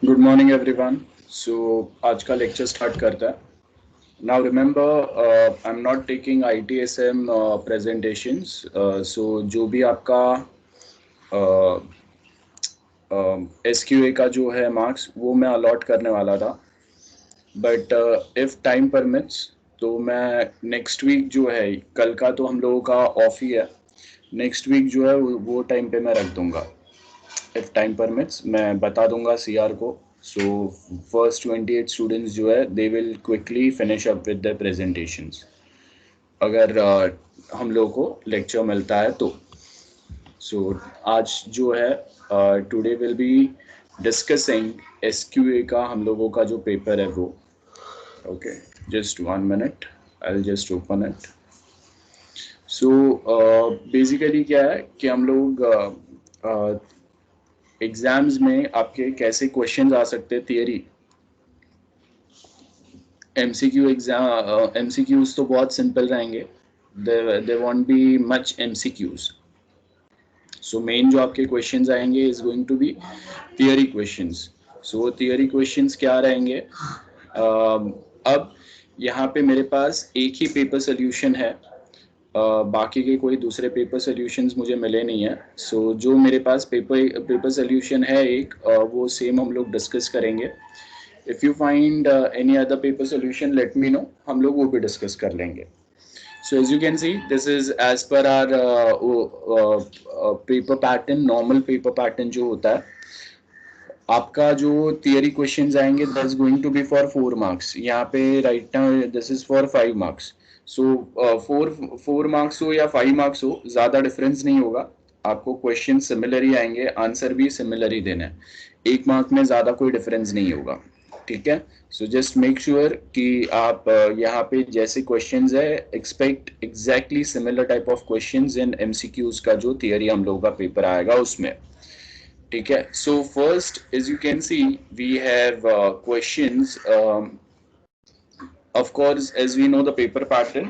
Good morning everyone. सो आज का lecture start करता है। Now remember, I am not taking ITSM presentations. So जो भी आपका SQA का जो है मार्क्स वो मैं अलॉट करने वाला था, बट इफ़ टाइम परमिट्स तो मैं नेक्स्ट वीक जो है, कल का तो हम लोगों का ऑफ ही है, नेक्स्ट वीक जो है वो टाइम पे मैं रख दूंगा। इफ टाइम परमिट्स मैं बता दूंगा CR को। सो फर्स्ट 28 स्टूडेंट्स जो है they will quickly finish up with the presentations, अगर हम लोग को लेक्चर मिलता है तो। सो आज जो है today will be discussing SQA का हम लोगों का जो पेपर है वो। Okay, just 1 minute, I will just open it. So basically क्या है कि हम लोग एग्जाम्स में आपके कैसे क्वेश्चंस आ सकते हैं थियरी। MCQs तो बहुत सिंपल रहेंगे, there won't be much MCQs। So main जो आपके क्वेश्चंस आएंगे is going to be theory questions. So theory questions क्या रहेंगे? अब यहाँ पे मेरे पास एक ही पेपर सोल्यूशन है, बाकी के कोई दूसरे पेपर सोल्यूशंस मुझे मिले नहीं है। सो जो मेरे पास पेपर सोल्यूशन है एक, वो सेम हम लोग डिस्कस करेंगे। If you find any other paper solution let me know, हम लोग वो भी डिस्कस कर लेंगे। So as you can see, this is as per our paper pattern, normal paper pattern जो होता है। आपका जो थियरी क्वेश्चंस आएंगे that's going to be for 4 marks. यहाँ पे right now this is for 5 marks. So 4 marks हो या 5 मार्क्स हो, ज़्यादा डिफरेंस नहीं होगा। आपको क्वेश्चन सिमिलर ही आएंगे, आंसर भी सिमिलर ही देना है। 1 मार्क में ज़्यादा कोई डिफरेंस नहीं होगा, ठीक है। सो जस्ट मेक श्योर कि आप यहाँ पे जैसे क्वेश्चंस है expect exactly similar type of questions in MCQs का जो थियरी हम लोगों का पेपर आएगा उसमें, ठीक है। So first as you can see we have questions. of course, as we know the paper pattern,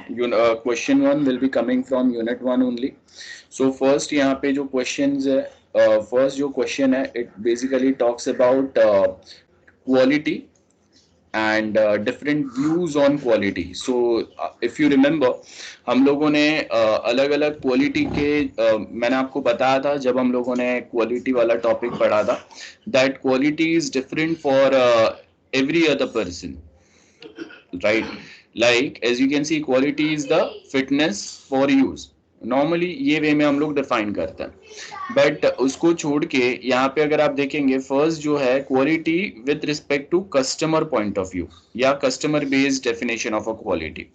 question 1 will be coming from unit 1 only. So first यहाँ पे जो questions है, first जो question है it basically talks about quality and different views on quality. So if you remember, हम लोगों ने अलग अलग क्वालिटी के मैंने आपको बताया था जब हम लोगों ने क्वालिटी वाला टॉपिक पढ़ा था, that quality is different for every other person, right? Like as you can see, quality is the fitness for use, normally ये वे में हम लोग डिफाइन करते हैं। बट उसको छोड़ के यहाँ पे अगर आप देखेंगे, फर्स्ट जो है quality with respect to customer point of view या customer based definition of a quality.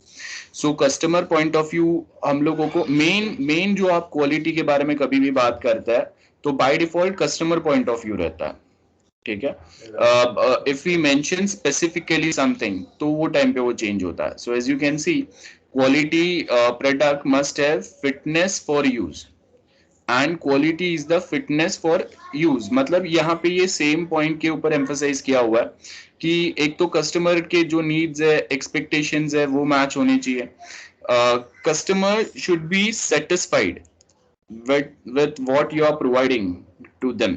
So customer point of view हम लोगों को मेन जो आप क्वालिटी के बारे में कभी भी बात करता है तो by default customer point of view रहता है, ठीक है। If we mention specifically something तो वो टाइम पे वो चेंज होता है। So as you can see, quality product must have fitness for use and quality is the fitness for use. मतलब यहाँ पे ये सेम पॉइंट के ऊपर एम्फोसाइज किया हुआ है कि एक तो कस्टमर के जो नीड्स है, एक्सपेक्टेशंस है, वो मैच होने चाहिए। Customer should be satisfied with what you are providing to them,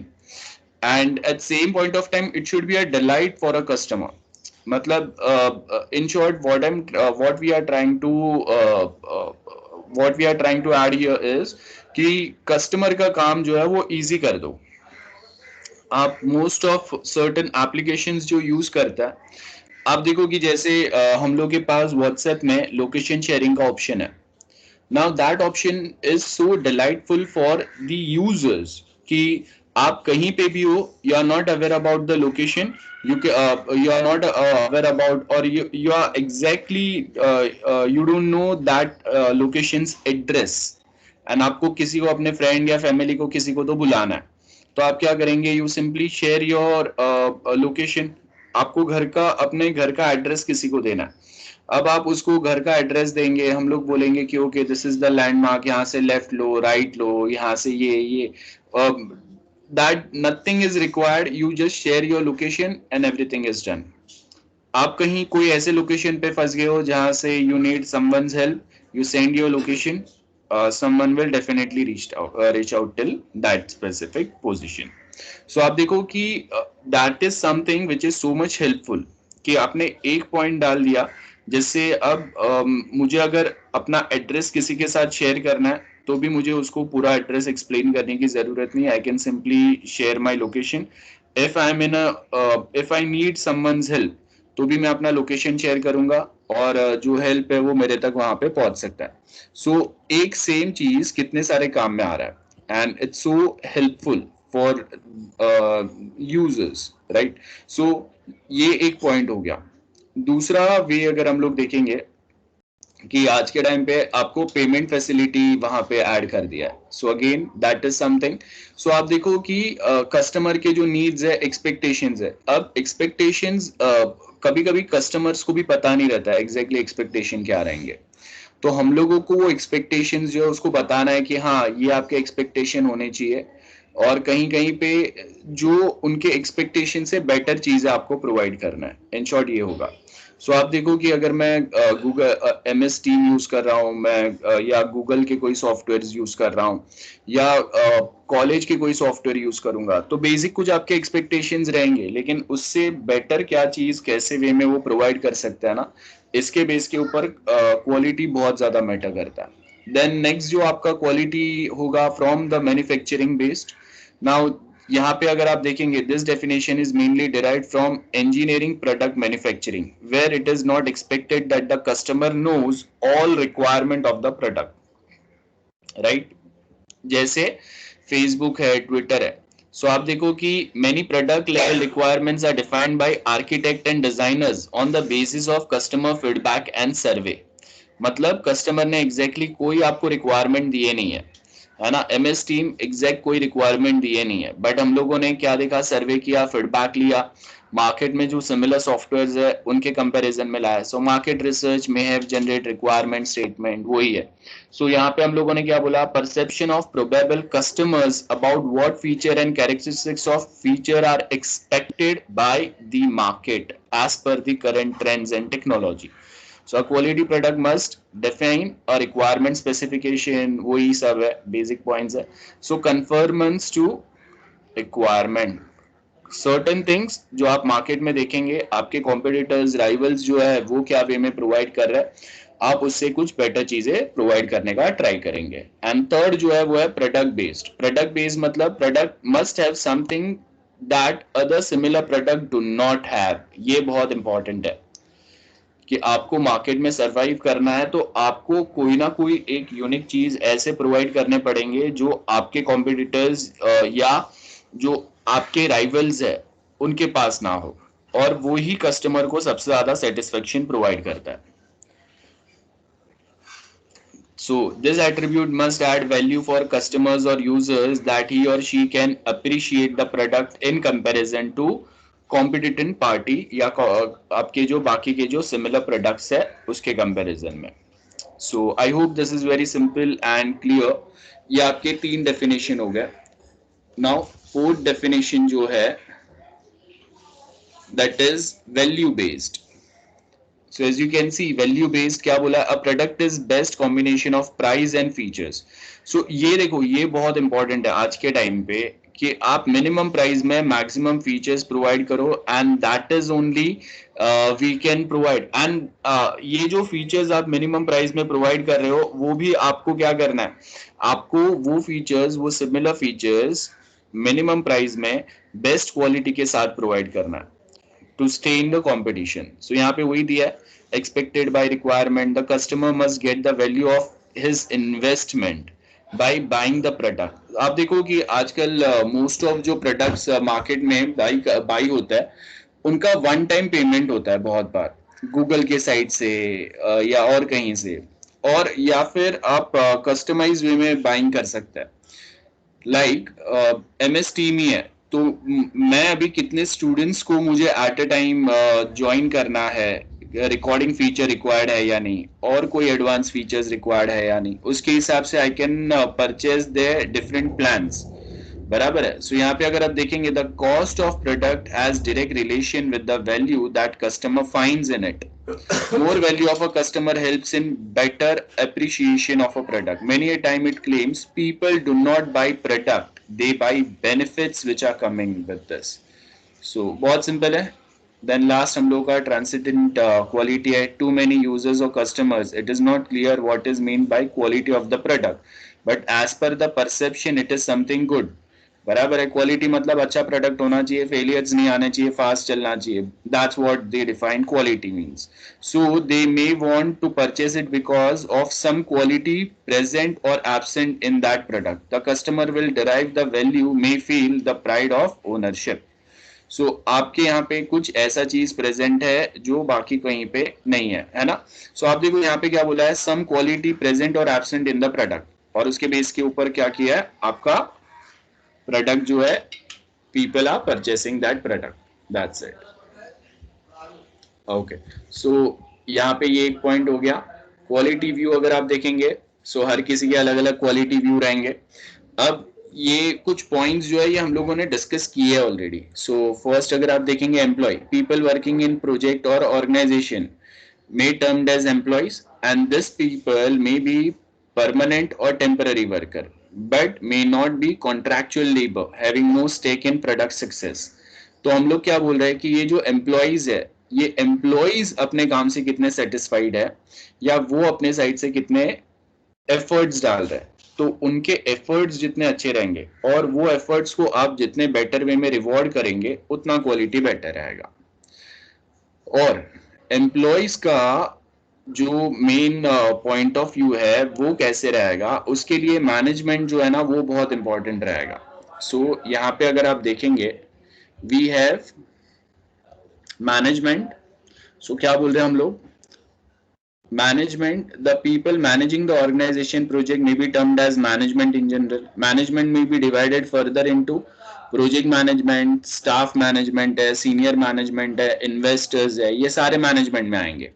and at same point of time it should be a delight for a customer. मतलब in short what we are trying to uh, what we are trying to add here is कि customer का काम जो है वो easy कर दो। आप मोस्ट ऑफ सर्टेन एप्लीकेशंस जो यूज करता है, आप देखो कि जैसे हम लोग के पास व्हाट्सएप में लोकेशन शेयरिंग का ऑप्शन है। Now that option is so delightful for the users कि आप कहीं पे भी हो, you are not aware about the location, you are not aware about, or you are exactly you don't know that location's address, and आपको किसी को, अपने फ्रेंड या फैमिली को किसी को तो बुलाना है, तो आप क्या करेंगे, you simply share your location. आपको घर का, अपने घर का एड्रेस किसी को देना है। अब आप उसको घर का एड्रेस देंगे, हम लोग बोलेंगे कि okay this is the landmark, यहाँ से लेफ्ट लो, राइट लो, यहाँ से ये that nothing is required, you just share your location and everything is done. आप कहीं कोई ऐसे लोकेशन पे फंस गए हो जहां से you need someone's help, you send your location, someone will definitely reach out till that specific position. So आप देखो कि that is something which is so much helpful कि आपने एक पॉइंट डाल दिया, जिससे अब मुझे अगर अपना एड्रेस किसी के साथ शेयर करना है तो भी मुझे उसको पूरा एड्रेस एक्सप्लेन करने की जरूरत नहीं. I can simply share my location. If I am in if I need someone's help तो भी मैं अपना लोकेशन शेयर करूंगा और जो हेल्प है वो मेरे तक वहां पे पहुंच सकता है. सो एक सेम चीज कितने सारे काम में आ रहा है and it's so helpful for users, right. So ये एक पॉइंट हो गया. दूसरा वे अगर हम लोग देखेंगे कि आज के टाइम पे आपको पेमेंट फैसिलिटी वहां पे ऐड कर दिया है. So again that is something. So आप देखो कि कस्टमर के जो नीड्स है, एक्सपेक्टेशंस है. अब एक्सपेक्टेशंस कभी कभी कस्टमर्स को भी पता नहीं रहता है एग्जैक्टली एक्सपेक्टेशन क्या रहेंगे. तो हम लोगों को वो एक्सपेक्टेशंस जो है उसको बताना है कि हाँ ये आपके एक्सपेक्टेशन होने चाहिए और कहीं कहीं पे जो उनके एक्सपेक्टेशन से बेटर चीजें आपको प्रोवाइड करना है. इन शॉर्ट ये होगा. सो आप देखो कि अगर मैं गूगल MS टीम यूज कर रहा हूँ मैं या गूगल के कोई सॉफ्टवेयर यूज कर रहा हूँ या कॉलेज के कोई सॉफ्टवेयर यूज करूंगा तो बेसिक कुछ आपके एक्सपेक्टेशंस रहेंगे, लेकिन उससे बेटर क्या चीज कैसे वे में वो प्रोवाइड कर सकता है ना, इसके बेस के ऊपर क्वालिटी बहुत ज्यादा मैटर करता है. देन नेक्स्ट जो आपका क्वालिटी होगा from the manufacturing based. Now यहाँ पे अगर आप देखेंगे this definition is mainly derived from engineering product manufacturing where it is not expected that the customer knows all requirement of the product, right. जैसे Facebook है, Twitter है. So आप देखो कि many product level requirements are defined by architect and designers on the basis of customer feedback and survey. मतलब customer ने exactly कोई आपको रिक्वायरमेंट दिए नहीं है ना. MS टीम एग्जैक्ट कोई रिक्वायरमेंट दिए नहीं है, बट हम लोगों ने क्या देखा, सर्वे किया, फीडबैक लिया, मार्केट में जो सिमिलर सॉफ्टवेयर्स है उनके कंपैरिजन में लाया. सो मार्केट रिसर्च में हैव जनरेट रिक्वायरमेंट स्टेटमेंट वही है. सो यहाँ पे हम लोगों ने क्या बोला, perception of probable customers about what feature and characteristics of feature are expected by the market as per the current trends and technology. So a quality product must define a requirement specification, वही सब है, basic points है. So conformance to requirement. Certain things जो आप market में देखेंगे आपके competitors rivals जो है वो क्या वे में प्रोवाइड कर रहा है, आप उससे कुछ बेटर चीजें प्रोवाइड करने का ट्राई करेंगे. एंड थर्ड जो है वो है प्रोडक्ट बेस्ड. प्रोडक्ट बेस्ड मतलब product must have something that other similar product do not have. ये बहुत इंपॉर्टेंट है कि आपको मार्केट में सरवाइव करना है तो आपको कोई ना कोई एक यूनिक चीज ऐसे प्रोवाइड करने पड़ेंगे जो आपके कॉम्पिटिटर्स या जो आपके राइवल्स है उनके पास ना हो, और वो ही कस्टमर को सबसे ज्यादा सेटिस्फेक्शन प्रोवाइड करता है. So this attribute must add value for customers or users that he or she can appreciate the product in comparison to competitive party या आपके जो बाकी के जो सिमिलर प्रोडक्ट्स है उसके कंपैरिजन में. So I hope this is very simple and clear. ये आपके 3 डेफिनेशन हो गए. नाउ फोर्थ डेफिनेशन जो है that is value based. So as you can see value based क्या बोला, a product is best combination of price and features. So ये देखो ये बहुत इंपॉर्टेंट है आज के टाइम पे कि आप मिनिमम प्राइस में मैक्सिमम फीचर्स प्रोवाइड करो and that is only we can provide. And ये जो फीचर्स आप मिनिमम प्राइस में प्रोवाइड कर रहे हो वो भी आपको क्या करना है, आपको वो फीचर्स वो सिमिलर फीचर्स मिनिमम प्राइस में बेस्ट क्वालिटी के साथ प्रोवाइड करना है to stay in the competition. So यहाँ पे वही दिया है, expected by requirement the customer must get the value of his investment by buying the product. आप देखो कि आजकल मोस्ट ऑफ जो प्रोडक्ट्स मार्केट में बाई होता है उनका वन टाइम पेमेंट होता है बहुत बार गूगल के साइट से या और कहीं से, और या फिर आप कस्टमाइज वे में बाइंग कर सकते हैं. लाइक MS टीम ही है तो मैं अभी कितने स्टूडेंट्स को मुझे एट अ टाइम ज्वाइन करना है, रिकॉर्डिंग फीचर रिक्वायर्ड है या नहीं, और कोई एडवांस फीचर्स रिक्वायर्ड है या नहीं, उसके हिसाब से I can purchase the different plans. बराबर है. सो यहाँ पे अगर आप देखेंगे the cost of product has direct relation with the value that customer finds in it. More value of a customer helps in better appreciation of a product. Many a time it claims people do not buy product, they buy benefits which are coming with this. So बहुत simple है. Then last हम लोग का transcendent quality है. Too many users और customers, it is not clear what is mean by quality of the product, but as per the perception it is something good. बराबर है. Quality मतलब अच्छा प्रोडक्ट होना चाहिए, फेलियर्स नहीं आने चाहिए, फास्ट चलना चाहिए. That's what they define quality means. So they may want to purchase it because of some quality present और absent in that product. The customer will derive the value, may feel the pride of ownership. So आपके यहाँ पे कुछ ऐसा चीज present है जो बाकी कहीं पे नहीं है ना. सो आप देखो यहाँ पे क्या बोला है, सम क्वालिटी प्रेजेंट और एब्सेंट इन द प्रोडक्ट, और उसके बेस के ऊपर क्या किया है, आपका प्रोडक्ट जो है, people are purchasing that product. That's it. Okay. So यहाँ पे ये एक पॉइंट हो गया. क्वालिटी व्यू अगर आप देखेंगे, सो हर किसी के अलग अलग क्वालिटी व्यू रहेंगे. अब ये कुछ पॉइंट्स जो है ये हम लोगों ने डिस्कस किए हैं ऑलरेडी. सो फर्स्ट अगर आप देखेंगे, employ, people working in project और organization may termed as employees, and this people may be permanent or temporary worker, but may not be contractual labor having no stake in product success. तो हम लोग क्या बोल रहे हैं कि ये जो एम्प्लॉयज है, ये एम्प्लॉयज अपने काम से कितने सेटिस्फाइड है, या वो अपने साइड से कितने एफर्ट्स डाल रहे हैं. तो उनके एफर्ट्स जितने अच्छे रहेंगे और वो एफर्ट्स को आप जितने बेटर वे में रिवॉर्ड करेंगे, उतना क्वालिटी बेटर रहेगा. और एम्प्लॉयज का जो मेन पॉइंट ऑफ व्यू है वो कैसे रहेगा, उसके लिए मैनेजमेंट जो है ना वो बहुत इंपॉर्टेंट रहेगा. सो यहाँ पे अगर आप देखेंगे, वी हैव मैनेजमेंट. सो क्या बोल रहे हैं हम लोग, management, the people managing the organization project may be termed as management in general. Management may be divided further into project management, staff management है, senior management है, investors है, ये सारे management में आएंगे.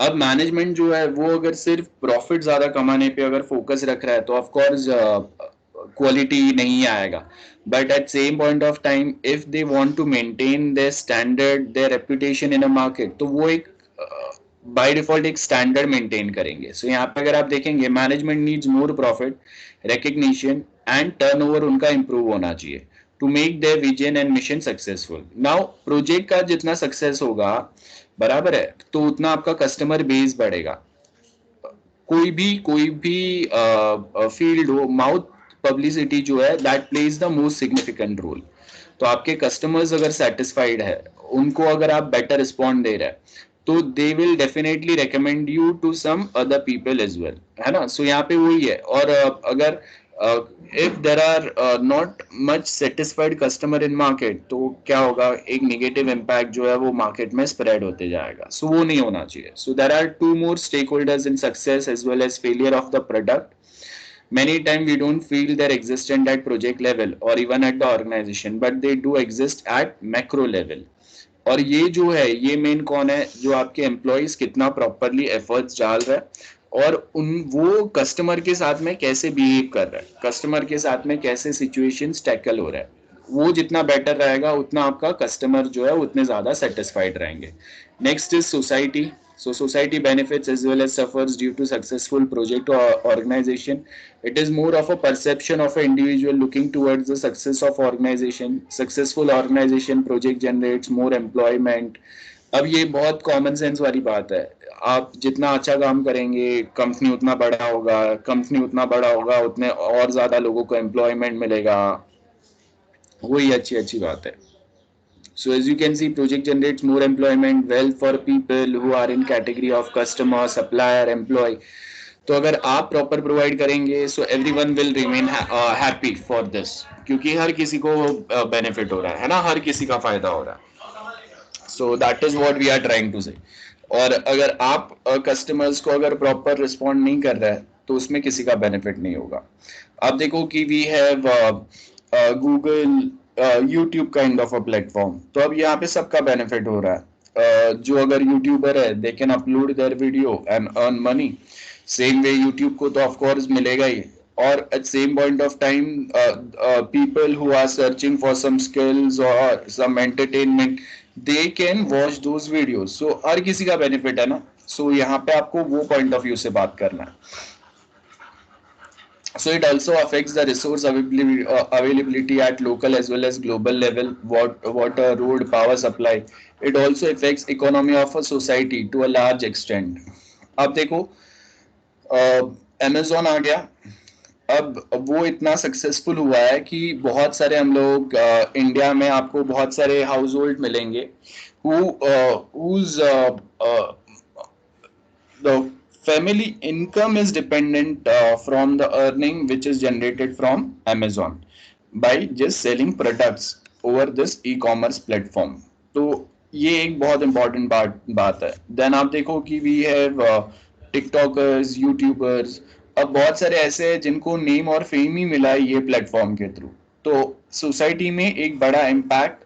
अब मैनेजमेंट जो है वो अगर सिर्फ प्रॉफिट ज्यादा कमाने पे अगर फोकस रख रहा है तो ऑफ कोर्स क्वालिटी नहीं आएगा. But at same point of time if they want to maintain their standard, their reputation in a market, तो वो एक बाय डिफॉल्ट एक स्टैंडर्ड मेंटेन करेंगे. सो यहाँ पे अगर आप देखेंगे, management needs more profit, recognition and turnover उनका इंप्रूव होना चाहिए to make their vision and mission successful. Now project का जितना सक्सेस होगा, बराबर है, तो उतना आपका कस्टमर बेस बढ़ेगा. कोई भी फील्ड हो, माउथ पब्लिसिटी जो है that plays the most significant role. तो आपके कस्टमर्स अगर सेटिस्फाइड है, उनको अगर आप बेटर रिस्पॉन्ड दे रहे हैं, तो they will definitely recommend you to some other people as well, है ना. सो यहाँ पे वही है. और अगर if there are not much satisfied customer in market, तो क्या होगा, एक नेगेटिव इम्पैक्ट जो है वो मार्केट में स्प्रेड होते जाएगा. सो वो नहीं होना चाहिए. So there are two more stakeholders in success as well as failure of the product. Many times we don't feel their existence at project level or even at the organization, but they do exist at macro level. और ये जो है, ये main कौन है, जो आपके employees कितना प्रॉपरली एफर्ट्स डाल रहा है और उन वो कस्टमर के साथ में कैसे बिहेव कर रहा है, कस्टमर के साथ में कैसे सिचुएशंस टैकल हो रहा है. वो जितना बेटर रहेगा उतना आपका कस्टमर जो है उतने ज्यादा सेटिस्फाइड रहेंगे. Next is society. So society benefits as well as suffers due to successful project or organization. It is more of a perception of an individual looking towards the success of organization. Successful organization project generates more employment. अब ये बहुत common sense वाली बात है. आप जितना अच्छा काम करेंगे, कंपनी उतना बड़ा होगा, कंपनी उतना बड़ा होगा, उतने और ज्यादा लोगों को एम्प्लॉयमेंट मिलेगा. वही अच्छी बात है. So as you can see, project generates more employment, wealth for people who are in category of customer, supplier, employee. तो अगर आप प्रॉपर प्रोवाइड करेंगे, so everyone will remain happy for this, क्योंकि हर किसी को बेनिफिट हो रहा है ना, हर किसी का फायदा हो रहा है. So that is what we are trying to say. और अगर आप कस्टमर्स को अगर प्रॉपर रिस्पॉन्ड नहीं कर रहे हैं, तो उसमें किसी का बेनिफिट नहीं होगा. आप देखो कि we have Google, YouTube kind of a platform. तो अब यहाँ पे सबका बेनिफिट हो रहा है. जो अगर यूट्यूबर है, they can upload their video and earn money. Same way YouTube को तो ऑफ कोर्स मिलेगा ही. और at same point of time people who are searching for some skills और some entertainment, they can watch those videos. So हर किसी का benefit है ना. सो यहाँ पे आपको वो पॉइंट ऑफ व्यू से बात करना है. So it also affects the resource availability at local as well as global level. Water, road, power supply. It also affects economy of a society to a large extent. अब देखो Amazon आ गया. अब वो इतना सक्सेसफुल हुआ है कि बहुत सारे हम लोग इंडिया में आपको बहुत सारे हाउस होल्ड मिलेंगे whose the family income is dependent from the earning which is generated from Amazon by just selling products over this e-commerce platform. तो ये एक बहुत important बात है. Then आप देखो कि we have टिकटॉकर्स, यूट्यूबर्स, अब बहुत सारे ऐसे हैं जिनको नेम और फेम ही मिला है ये प्लेटफॉर्म के थ्रू. तो सोसाइटी में एक बड़ा इम्पैक्ट,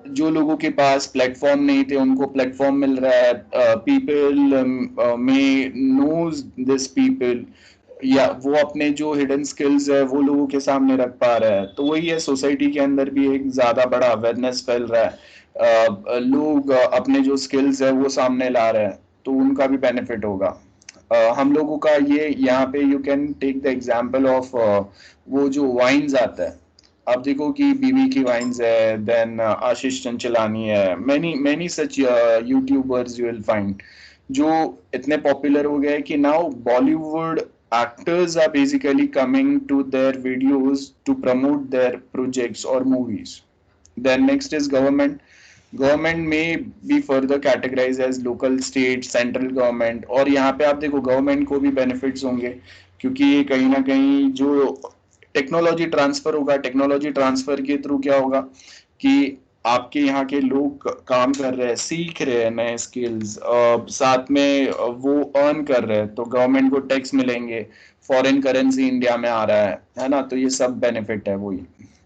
जो लोगों के पास प्लेटफॉर्म नहीं थे उनको प्लेटफॉर्म मिल रहा है. पीपल में नोज दिस पीपल, या वो अपने जो हिडन स्किल्स है वो लोगों के सामने रख पा रहा है. तो वही है, सोसाइटी के अंदर भी एक ज्यादा बड़ा अवेयरनेस फैल रहा है. लोग अपने जो स्किल्स है वो सामने ला रहे हैं, तो उनका भी बेनिफिट होगा. हम लोगों का ये यहाँ पे you can take the example of वो जो वाइन्स आता है. आप देखो कि बीवी की वाइन्स है, देन आशीष चंचलानी है, many many such YouTubers you will find जो इतने पॉपुलर हो गए कि now Bollywood actors are basically coming to their videos to promote their projects or movies. Then next is government. Government may be further categorized as local, state, central government. और यहाँ पे आप देखो गवर्नमेंट को भी बेनिफिट्स होंगे, क्योंकि ये कहीं ना कहीं जो टेक्नोलॉजी ट्रांसफर होगा, टेक्नोलॉजी ट्रांसफर के थ्रू क्या होगा कि आपके यहाँ के लोग काम कर रहे हैं, सीख रहे हैं नए स्किल्स, साथ में वो अर्न कर रहे हैं, तो गवर्नमेंट को टैक्स मिलेंगे, फॉरेन करेंसी इंडिया में आ रहा है ना. तो ये सब बेनिफिट है. वही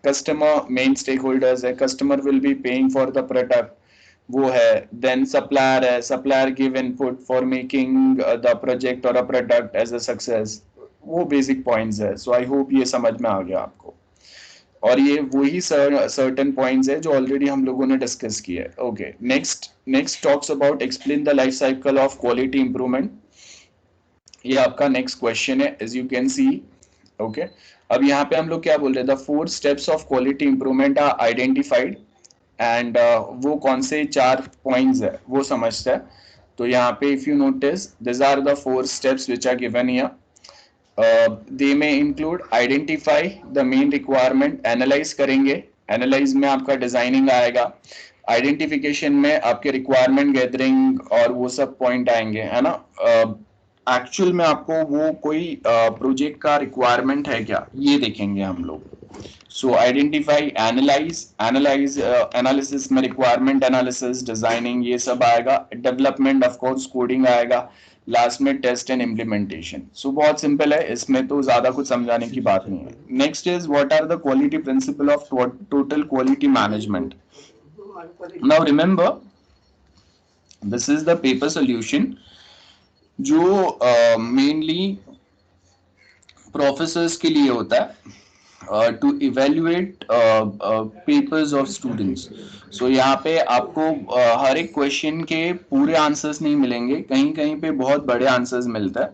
कस्टमर मेन स्टेक होल्डर्स है, customer will be paying for the product, वो है. देन सप्लायर है, supplier give input for making the project और a product as a success. वो बेसिक पॉइंट्स है. सो आई होप ये समझ में आ गया आपको. और ये वही सर्टेन पॉइंट्स है जो ऑलरेडी हम लोगों ने डिस्कस किया है. Okay, next talks about explain the life cycle of quality improvement. ये आपका नेक्स्ट क्वेश्चन है, as you can see. Okay, अब यहाँ पे हम लोग क्या बोल रहे हैं, the 4 steps of quality improvement are identified. And वो कौन से 4 पॉइंट्स है वो समझता है. तो यहाँ पे if you notice this are the 4 steps which are given here. They may include identify the main requirement, analyse करेंगे, एनालाइज में आपका डिजाइनिंग आएगा, आइडेंटिफिकेशन में आपके रिक्वायरमेंट गैदरिंग और वो सब पॉइंट आएंगे, है ना. एक्चुअल में आपको वो कोई प्रोजेक्ट का रिक्वायरमेंट है क्या, ये देखेंगे हम लोग. सो आइडेंटिफाई, एनालाइज एनालिसिस में रिक्वायरमेंट एनालिसिस, डिजाइनिंग, ये सब आएगा. डेवलपमेंट ऑफ कोर्स, कोडिंग आएगा. लास्ट में टेस्ट एंड इम्प्लीमेंटेशन. सो बहुत सिंपल है, इसमें तो ज्यादा कुछ समझाने की बात नहीं है. Next is what are the quality principle of total quality management. Now remember this is the paper solution जो मेनली प्रोफेसर्स के लिए होता है to evaluate papers of students. So यहाँ पे आपको हर एक क्वेश्चन के पूरे आंसर्स नहीं मिलेंगे, कहीं कहीं पे बहुत बड़े आंसर्स मिलता है,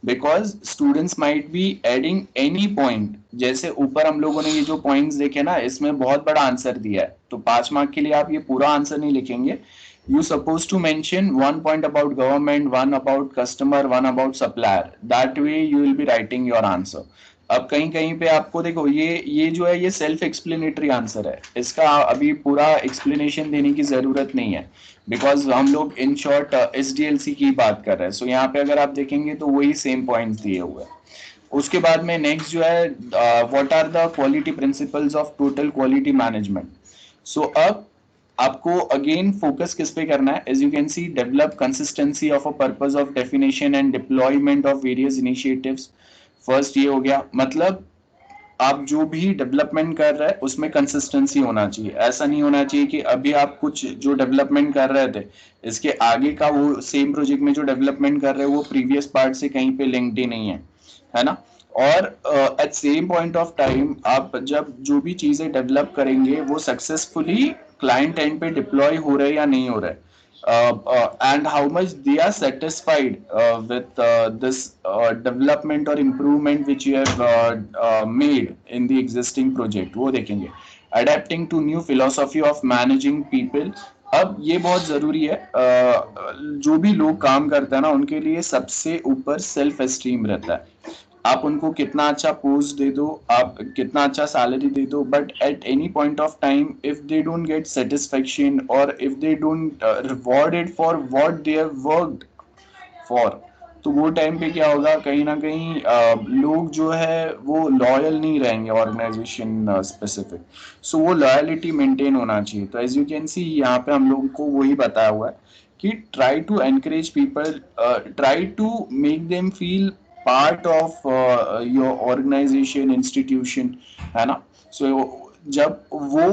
because students might be adding any point. जैसे ऊपर हम लोगों ने ये जो पॉइंट्स देखे ना, इसमें बहुत बड़ा आंसर दिया है, तो 5 मार्क के लिए आप ये पूरा आंसर नहीं लिखेंगे. You supposed to mention 1 point about government, 1 about customer, 1 about supplier. That way you will be writing your answer. अब कहीं कहीं पे आपको देखो ये जो है ये सेल्फ एक्सप्लेनेटरी आंसर है, इसका अभी पूरा एक्सप्लेनेशन देने की जरूरत नहीं है, बिकॉज हम लोग इन शॉर्ट SDLC की बात कर रहे हैं. सो यहाँ पे अगर आप देखेंगे तो वही सेम पॉइंट्स दिए हुए हैं. उसके बाद में नेक्स्ट जो है what are the quality principles of total quality management. So अब आपको अगेन फोकस किस पे करना है, as you can see develop consistency of a purpose of definition and deployment of various initiatives. First ये हो गया, मतलब आप जो भी डेवलपमेंट कर रहे हैं उसमें कंसिस्टेंसी होना चाहिए. ऐसा नहीं होना चाहिए कि अभी आप कुछ जो डेवलपमेंट कर रहे थे इसके आगे का वो सेम प्रोजेक्ट में जो डेवलपमेंट कर रहे हैं वो प्रीवियस पार्ट से कहीं पे लिंक्ड ही नहीं है ना. और at same point of time आप जब जो भी चीजें डेवलप करेंगे वो सक्सेसफुली क्लाइंट एंड पे डिप्लॉय हो रहे या नहीं हो रहे, and how much they are satisfied with this development or improvement which you have made in the existing project, वो देखेंगे. Adapting to new philosophy of managing people. अब ये बहुत ज़रूरी है. जो भी लोग काम करते हैं ना उनके लिए सबसे ऊपर सेल्फ एस्टीम रहता है. आप उनको कितना अच्छा पोस्ट दे दो, आप कितना अच्छा सैलरी दे दो, but at any point of time if they don't get satisfaction और if they don't rewarded for what they have worked for, तो वो टाइम पे क्या होगा, कहीं ना कहीं लोग जो है वो लॉयल नहीं रहेंगे ऑर्गेनाइजेशन स्पेसिफिक. सो वो लॉयलिटी मेंटेन होना चाहिए. तो एज यू कैन सी यहाँ पे हम लोगों को वही बताया हुआ है कि try to encourage people, try to make them feel part of your organization institution, है ना. सो जब वो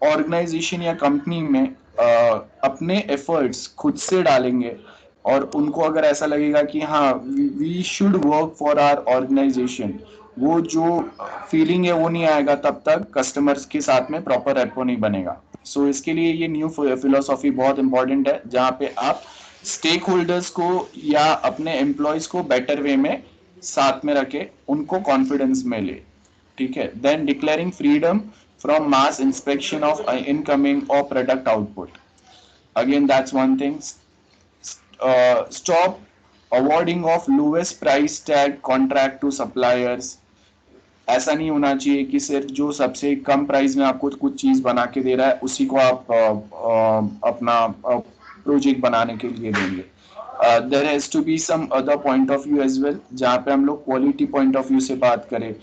ऑर्गेनाइजेशन या कंपनी में अपने एफर्ट्स खुद से डालेंगे और उनको अगर ऐसा लगेगा कि हाँ we should work for our organization, वो जो फीलिंग है वो नहीं आएगा तब तक कस्टमर्स के साथ में प्रॉपर रेपो नहीं बनेगा. सो इसके लिए ये न्यू फिलोसॉफी बहुत इंपॉर्टेंट है जहाँ पे आप स्टेक होल्डर्स को या अपने एम्प्लॉयज को बेटर वे में साथ में रखे, उनको कॉन्फिडेंस में ले. ठीक है. Then declaring freedom from mass inspection of incoming or product output. Again, that's one thing. Stop awarding of lowest price tag contract to suppliers. ऐसा नहीं होना चाहिए कि सिर्फ जो सबसे कम प्राइस में आपको कुछ चीज बना के दे रहा है उसी को आप अपना प्रोजेक्ट बनाने के लिए देंगे. There has to be some other point of view as well, जहाँ पे हम लोग क्वालिटी पॉइंट ऑफ व्यू से बात करें.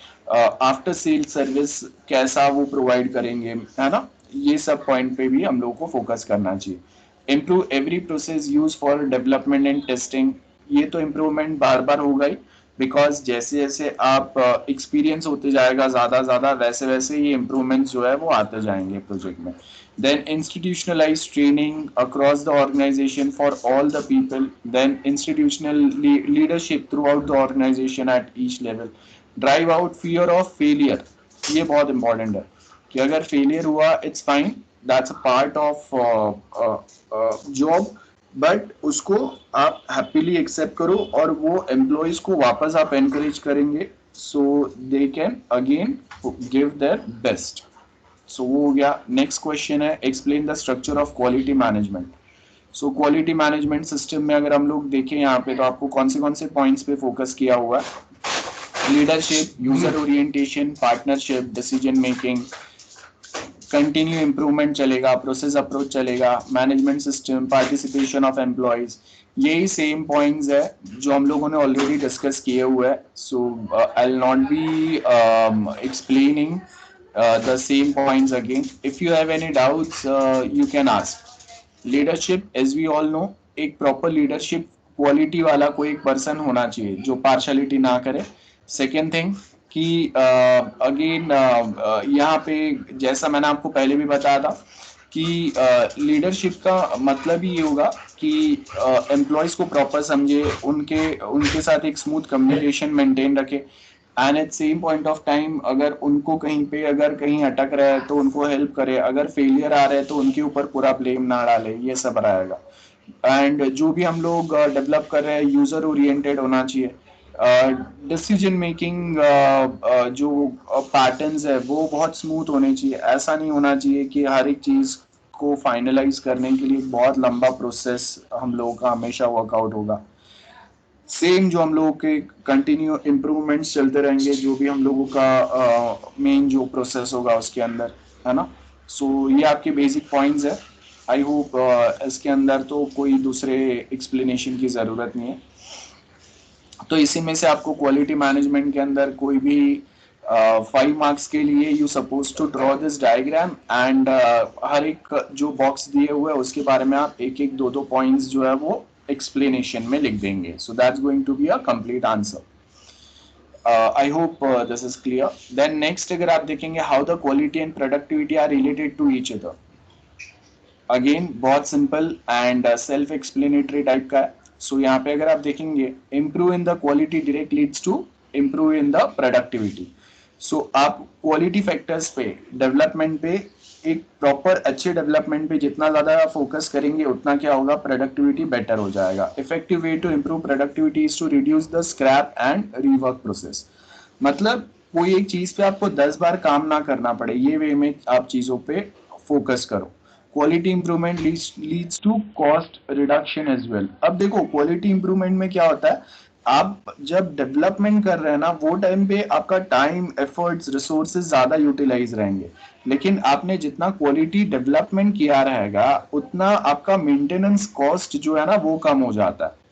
आफ्टर सेल सर्विस कैसा वो प्रोवाइड करेंगे, है ना. ये सब पॉइंट पे भी हम लोगों को फोकस करना चाहिए. Improve every process use for development and testing. ये तो इम्प्रूवमेंट बार बार होगा ही, बिकॉज जैसे जैसे आप एक्सपीरियंस होते जाएगा ज़्यादा वैसे वैसे ये इम्प्रूवमेंट्स जो है वो आते जाएंगे प्रोजेक्ट में. Then institutionalized training across the organization for all the people. Then institutional leadership throughout the organization at each level. Drive out fear of failure. ये बहुत important है कि अगर failure हुआ it's fine, that's a part of job, but उसको आप happily accept करो और वो एम्प्लॉयज को वापस आप एनकरेज करेंगे so they can again give their best. So वो हो गया. नेक्स्ट क्वेश्चन है explain the structure of quality management. So quality management system में अगर हम लोग देखें यहाँ पे तो आपको कौन से पॉइंट्स पे फोकस किया हुआ है. Leadership, user orientation, partnership, decision making, continue improvement चलेगा, प्रोसेस अप्रोच चलेगा, management system, participation of employees. यही सेम पॉइंट्स है जो हम लोगों ने ऑलरेडी डिस्कस किए हुए हैं. So I will not be explaining the same points again. If you have any doubts, you can ask. Leadership, as we all know, एक proper leadership quality वाला कोई एक person होना चाहिए जो partiality ना करे. Second thing कि अगेन यहाँ पे जैसा मैंने आपको पहले भी बताया था कि लीडरशिप का मतलब ही ये होगा कि एम्प्लॉयज को प्रॉपर समझे, उनके साथ एक स्मूथ कम्युनिकेशन मेंटेन रखे, and at same point of time अगर उनको कहीं पे अगर कहीं अटक रहा है तो उनको हेल्प करे, अगर फेलियर आ रहा है तो उनके ऊपर पूरा ब्लेम ना डाले. ये सब रहेगा. एंड जो भी हम लोग डेवलप कर रहे हैं यूजर ओरिएंटेड होना चाहिए. डिसीजन मेकिंग जो पैटर्न्स है वो बहुत स्मूथ होने चाहिए. ऐसा नहीं होना चाहिए कि हर एक चीज को फाइनलाइज करने के लिए बहुत लंबा प्रोसेस हम लोगों का हमेशा वर्कआउट होगा. सेम जो हम लोगों के कंटिन्यू इम्प्रूवमेंट्स चलते रहेंगे जो भी हम लोगों का मेन जो प्रोसेस होगा उसके अंदर, है ना. सो ये आपके बेसिक पॉइंट्स है. आई होप इसके अंदर तो कोई दूसरे एक्सप्लेनेशन की ज़रूरत नहीं है. तो इसी में से आपको क्वालिटी मैनेजमेंट के अंदर कोई भी 5 मार्क्स के लिए you suppose to draw this diagram and हर एक जो बॉक्स दिए हुए है उसके बारे में आप एक एक दो पॉइंट्स जो है वो एक्सप्लेनेशन में लिख देंगे. So that's going to be a complete answer. I hope this is clear. Then next अगर आप देखेंगे how the quality and productivity are related to each other. Again बहुत simple and self explanatory type का है. So यहाँ पे अगर आप देखेंगे improve in the quality direct leads to improve in the productivity. So आप क्वालिटी फैक्टर्स पे, डेवलपमेंट पे, एक प्रॉपर अच्छे डेवलपमेंट पे जितना ज्यादा फोकस करेंगे उतना क्या होगा, प्रोडक्टिविटी बेटर हो जाएगा. Effective way to improve productivity is to reduce the scrap and rework process. मतलब कोई एक चीज पे आपको 10 बार काम ना करना पड़े, ये वे में आप चीजों पे फोकस करो. Quality improvement leads to cost reduction as well. अब देखो क्वालिटी इंप्रूवमेंट में क्या होता है, आप जब डेवलपमेंट कर रहे हैं ना, वो टाइम पे आपका टाइम, एफर्ट्स, रिसोर्सेज ज्यादा यूटिलाइज रहेंगे. लेकिन आपने जितना क्वालिटी डेवलपमेंट किया रहेगा उतना आपका मेंटेनेंस कॉस्ट जो है ना वो कम हो जाता है.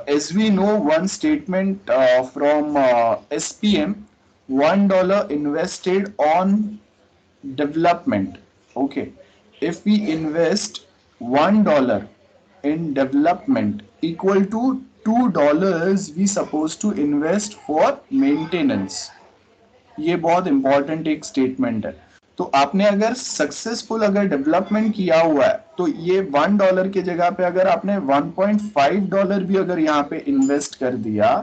As we know, one statement from SPM, $1 invested on development. Okay, if we invest $1 in development equal to $2 we supposed to invest for maintenance. ये बहुत इंपॉर्टेंट एक स्टेटमेंट है. तो आपने अगर सक्सेसफुल अगर डेवलपमेंट किया हुआ है तो ये $1 की जगह पे अगर आपने $1.5 भी अगर यहाँ पे इन्वेस्ट कर दिया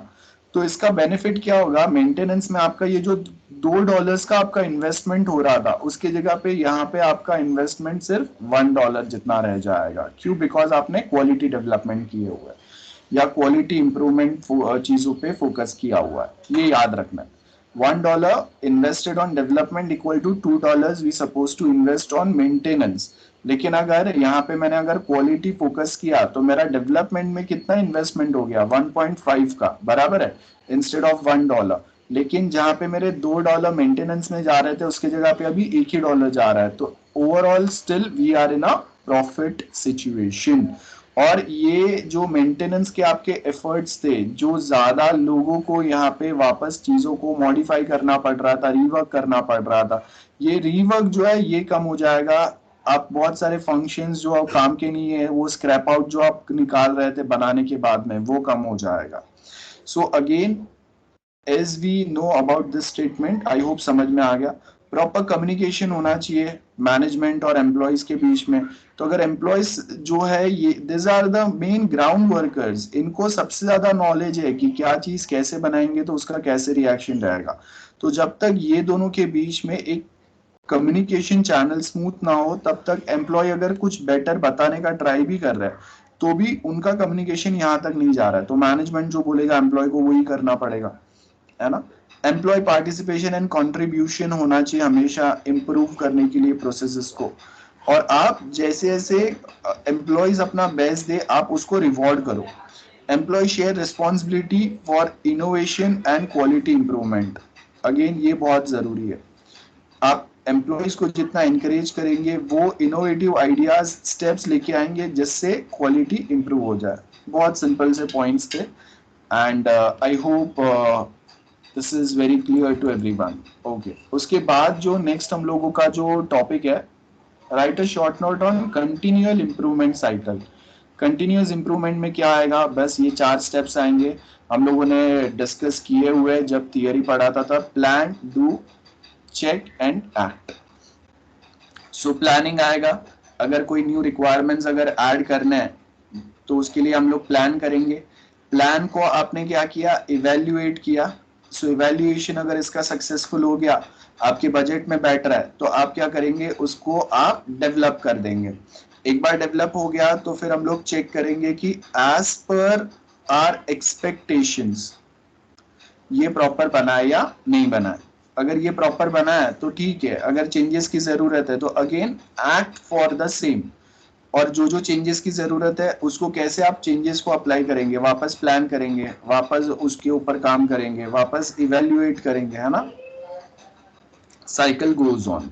तो इसका बेनिफिट क्या होगा, मेंटेनेंस में आपका ये जो $2 का आपका इन्वेस्टमेंट हो रहा था उसके जगह पे यहाँ पे आपका इन्वेस्टमेंट सिर्फ $1 जितना रह जाएगा. क्यों? बिकॉज आपने क्वालिटी डेवलपमेंट किए हुए है या क्वालिटी इंप्रूवमेंट चीजों पे फोकस किया हुआ है. ये याद रखना है. $1 invested on development equal to $2 we supposed to invest on maintenance. लेकिन अगर यहाँ पे मैंने अगर क्वालिटी फोकस किया तो मेरा डेवलपमेंट में कितना इन्वेस्टमेंट हो गया, 1.5 का बराबर है इंस्टेड ऑफ $1. लेकिन जहाँ पे मेरे $2 मेंटेनेंस में जा रहे थे उसके जगह पे अभी $1 जा रहा है. तो overall still we are in a profit situation. और ये जो मेंटेनेंस के आपके एफर्ट्स थे, जो ज्यादा लोगों को यहाँ पे वापस चीजों को मॉडिफाई करना पड़ रहा था, रीवर्क करना पड़ रहा था, ये रीवर्क जो है ये कम हो जाएगा. आप बहुत सारे फंक्शंस जो आप काम के नहीं है, वो स्क्रैप आउट जो आप निकाल रहे थे बनाने के बाद में, वो कम हो जाएगा. So again as we know about this statement, I hope समझ में आ गया. प्रॉपर कम्युनिकेशन होना चाहिए मैनेजमेंट और एम्प्लॉयज के बीच में. तो अगर एम्प्लॉयज जो है ये this are the main ground workers, इनको सबसे ज्यादा नॉलेज है कि क्या चीज कैसे बनाएंगे तो उसका कैसे रिएक्शन रहेगा. तो जब तक ये दोनों के बीच में एक कम्युनिकेशन चैनल स्मूथ ना हो तब तक एम्प्लॉय अगर कुछ बेटर बताने का ट्राई भी कर रहा है तो भी उनका कम्युनिकेशन यहाँ तक नहीं जा रहा है. तो मैनेजमेंट जो बोलेगा एम्प्लॉय को वही करना पड़ेगा, है ना. एम्प्लॉय पार्टिसिपेशन एंड कंट्रीब्यूशन होना चाहिए हमेशा इम्प्रूव करने के लिए प्रोसेसेस को. और आप जैसे जैसे एम्प्लॉयज अपना बेस्ट दे आप उसको रिवॉर्ड करो. Employee share responsibility for innovation and quality improvement. Again ये बहुत जरूरी है. आप एम्प्लॉयज को जितना इंकरेज करेंगे वो इनोवेटिव आइडियाज स्टेप्स लेके आएंगे जिससे क्वालिटी इंप्रूव हो जाए. बहुत सिंपल से पॉइंट्स थे and I hope this is very clear to everyone. Okay, उसके बाद जो नेक्स्ट हम लोगों का जो टॉपिक है, right a short note on continual improvement cycle. Continuous improvement में क्या आएगा, बस ये 4 स्टेप्स आएंगे. हम लोगों ने डिस्कस किए हुए जब थियरी पढ़ाता था, plan, do, check and act. So planning आएगा. अगर कोई न्यू रिक्वायरमेंट्स अगर ऐड करना है तो उसके लिए हम लोग प्लान करेंगे. प्लान को आपने क्या किया, इवेल्युएट किया. सो इवेल्युएशन अगर इसका सक्सेसफुल हो गया, आपके बजट में बैठ रहा है, तो आप क्या करेंगे, उसको आप डेवलप कर देंगे. एक बार डेवलप हो गया तो फिर हम लोग चेक करेंगे कि एज पर आर एक्सपेक्टेशंस ये प्रॉपर बना है या नहीं बना है. अगर ये प्रॉपर बना है तो ठीक है, अगर चेंजेस की जरूरत है तो again act for the same. और जो जो चेंजेस की जरूरत है उसको कैसे आप चेंजेस को अप्लाई करेंगे, वापस प्लान करेंगे, वापस उसके ऊपर काम करेंगे, वापस इवेल्युएट करेंगे, है ना. Cycle goes on.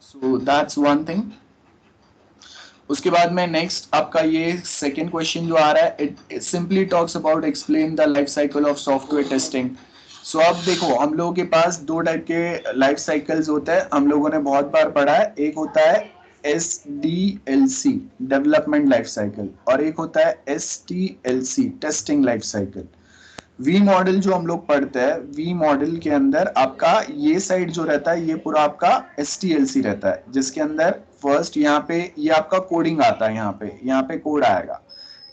So that's one thing. उसके बाद में नेक्स्ट आपका ये सेकंड क्वेश्चन जो आ रहा है, it simply talks about explain the life cycle of software testing. So अब देखो हम लोगों के पास 2 टाइप के लाइफ साइकिल्स होते हैं, हम लोगों ने बहुत बार पढ़ा है. एक होता है SDLC डेवलपमेंट लाइफ साइकिल और एक होता है STLC testing life cycle. V model जो हम लोग पढ़ते हैं, वी मॉडल के अंदर आपका ये साइड जो रहता है ये पूरा आपका STLC रहता है, जिसके अंदर फर्स्ट यहाँ पे ये आपका कोडिंग आता है, यहाँ पे कोड आएगा.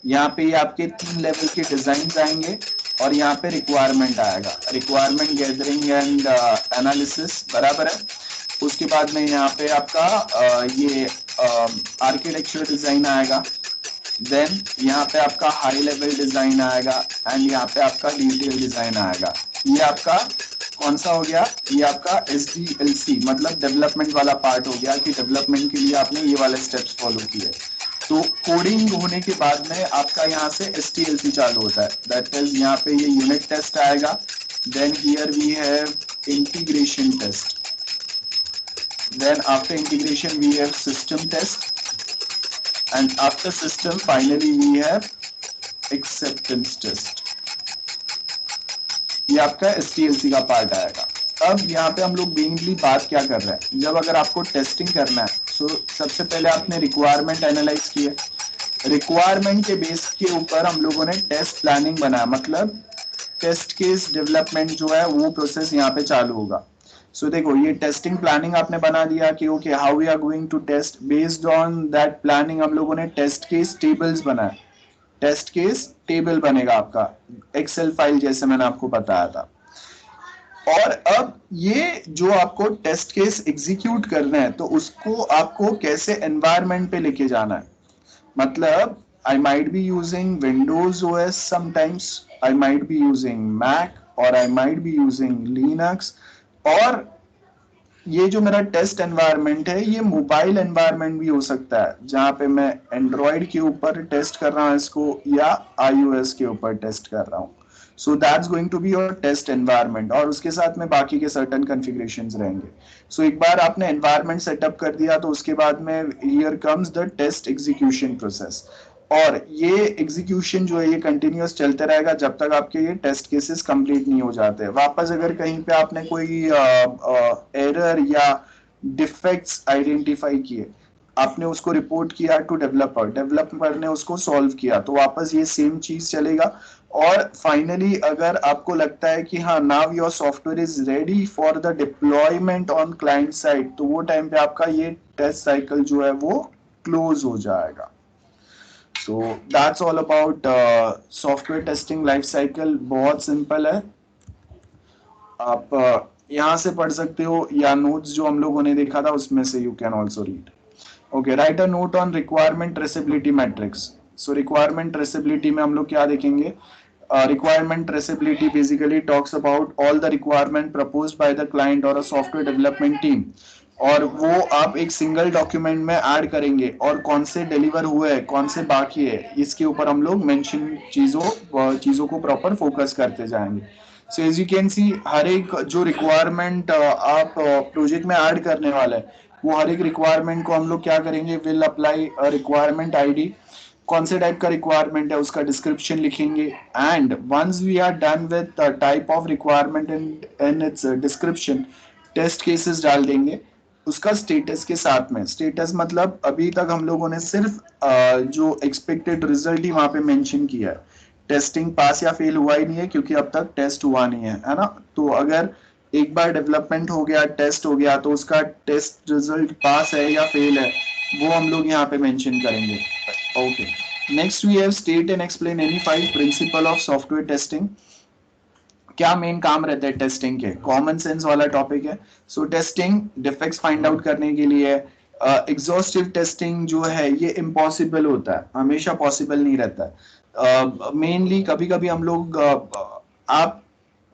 यहाँ पे आपके 3 लेवल के डिजाइन आएंगे और यहाँ पे रिक्वायरमेंट आएगा, रिक्वायरमेंट गैदरिंग एंड एनालिसिस, बराबर है। उसके बाद में यहाँ पे आपका ये आर्किटेक्चर डिजाइन आएगा, देन यहाँ पे आपका हाई लेवल डिजाइन आएगा एंड यहाँ पे आपका डिटेल डिजाइन आएगा। ये आपका कौन सा हो गया, ये आपका SDLC मतलब डेवलपमेंट वाला पार्ट हो गया कि डेवलपमेंट के लिए आपने ये वाले स्टेप्स फॉलो किए। तो कोडिंग होने के बाद में आपका यहाँ से STLC चालू होता है, दैट इज यहाँ पे ये यूनिट टेस्ट आएगा, then here we have integration test, then after integration we have system test, and after system finally we have acceptance test। ये आपका STLC का पार्ट आएगा। अब यहाँ पे हम लोग मेनली बात क्या कर रहे हैं, जब अगर आपको टेस्टिंग करना है तो सबसे पहले आपने रिक्वायरमेंट एनालाइज किया, रिक्वायरमेंट के बेस के ऊपर हम लोगों ने टेस्ट प्लानिंग बनाया, मतलब टेस्ट केस डेवलपमेंट जो है वो प्रोसेस यहाँ पे चालू होगा। सो देखो ये टेस्टिंग प्लानिंग आपने बना दिया कि okay how we are going to test, based on that planning हम लोगों ने टेस्ट केस टेबल्स बनाए, टेस्ट केस टेबल बनेगा आपका एक्सेल फाइल जैसे मैंने आपको बताया था। और अब ये जो आपको टेस्ट केस एग्जीक्यूट करना है तो उसको आपको कैसे एनवायरनमेंट पे लेके जाना है, मतलब I might be using Windows OS sometimes, I might be using Mac or I might be using Linux, और ये जो मेरा टेस्ट एनवायरनमेंट है ये मोबाइल एनवायरनमेंट भी हो सकता है, जहाँ पे मैं एंड्रॉइड के ऊपर टेस्ट कर रहा हूँ इसको या iOS के ऊपर टेस्ट कर रहा हूँ। So that's going to be your test environment, और उसके साथ में बाकी के सर्टेन कॉन्फ़िगरेशंस रहेंगे। सो एक बार आपने एनवायरनमेंट सेटअप कर दिया तो उसके बाद में here comes the test execution process, और ये एग्जीक्यूशन जो है ये कंटिन्यूअस चलते रहेगा जब तक आपके ये टेस्ट केसेस कंप्लीट नहीं हो जाते। वापस अगर कहीं पे आपने कोई एरर या डिफेक्ट्स आइडेंटिफाई किए, आपने उसको रिपोर्ट किया टू डेवलपर, डेवलपर ने उसको सॉल्व किया, तो वापस ये सेम चीज चलेगा। और फाइनली अगर आपको लगता है कि हाँ now your software is ready for the deployment on client side, तो वो टाइम पे आपका ये टेस्ट साइकिल जो है वो क्लोज हो जाएगा। So that's all about software testing life cycle, बहुत सिंपल है, आप यहाँ से पढ़ सकते हो या नोट्स जो हम लोगों ने देखा था उसमें से you can also read. Okay, right a note on requirement traceability matrix. So requirement traceability में हम लोग क्या देखेंगे, requirement traceability basically talks about all the requirement proposed by the client और अ सॉफ्टवेयर डेवलपमेंट टीम, और वो आप एक सिंगल डॉक्यूमेंट में ऐड करेंगे, और कौन से डिलीवर हुए हैं कौन से बाकी है इसके ऊपर हम लोग मेंशन चीजों को प्रॉपर फोकस करते जाएंगे। So as you can see हर एक जो रिक्वायरमेंट आप प्रोजेक्ट में ऐड करने वाला है वो हर एक रिक्वायरमेंट को हम लोग क्या करेंगे, विल अप्लाई रिक्वायरमेंट आईडी, कौन से टाइप का रिक्वायरमेंट है उसका डिस्क्रिप्शन लिखेंगे, and once we are done with type of requirement in its description, test cases डाल देंगे उसका स्टेटस के साथ में। स्टेटस मतलब अभी तक हम लोगों ने सिर्फ जो एक्सपेक्टेड रिजल्ट ही वहां पे मेंशन किया है, टेस्टिंग पास या फेल हुआ ही नहीं है क्योंकि अब तक टेस्ट हुआ नहीं है ना। तो अगर एक बार डेवलपमेंट हो गया, टेस्ट हो गया, तो उसका टेस्ट रिजल्ट पास है या फेल है वो हम लोग यहाँ पे मेंशन करेंगे। Okay, next we have state and explain any 5 principle of software testing. क्या मेन काम रहते हैं टेस्टिंग के, कॉमन सेंस वाला टॉपिक है। सो टेस्टिंग डिफेक्ट्स फाइंड आउट करने के लिए, एग्जॉस्टिव टेस्टिंग जो है ये इम्पॉसिबल होता है, हमेशा पॉसिबल नहीं रहता है। मेनली कभी कभी हम लोग आप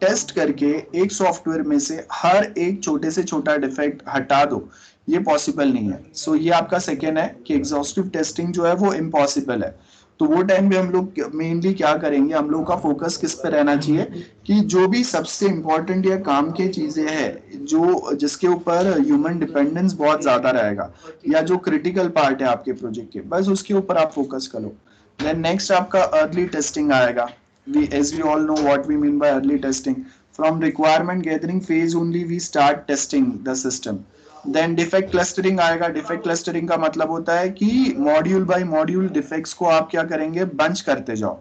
टेस्ट करके एक सॉफ्टवेयर में से हर एक छोटे से छोटा डिफेक्ट हटा दो, ये पॉसिबल नहीं है। सो ये आपका सेकेंड है कि एग्जॉस्टिव टेस्टिंग जो है वो इम्पॉसिबल है। तो वो टाइम पे हम लोग मेनली क्या करेंगे, हम लोग का फोकस किस पे रहना चाहिए कि जो भी सबसे इंपॉर्टेंट या काम की चीजें हैं जो जिसके ऊपर ह्यूमन डिपेंडेंस बहुत ज्यादा रहेगा या जो क्रिटिकल पार्ट है आपके प्रोजेक्ट के, बस उसके ऊपर आप फोकस करो। देन नेक्स्ट आपका अर्ली टेस्टिंग आएगा। as we all know what we mean by early testing, from requirement gathering phase only we start testing the system. Then defect clustering आएगा। डिफेक्ट क्लस्टरिंग का मतलब होता है कि मॉड्यूल बाय मॉड्यूल डिफेक्ट्स को आप क्या करेंगे, बंच करते जाओ,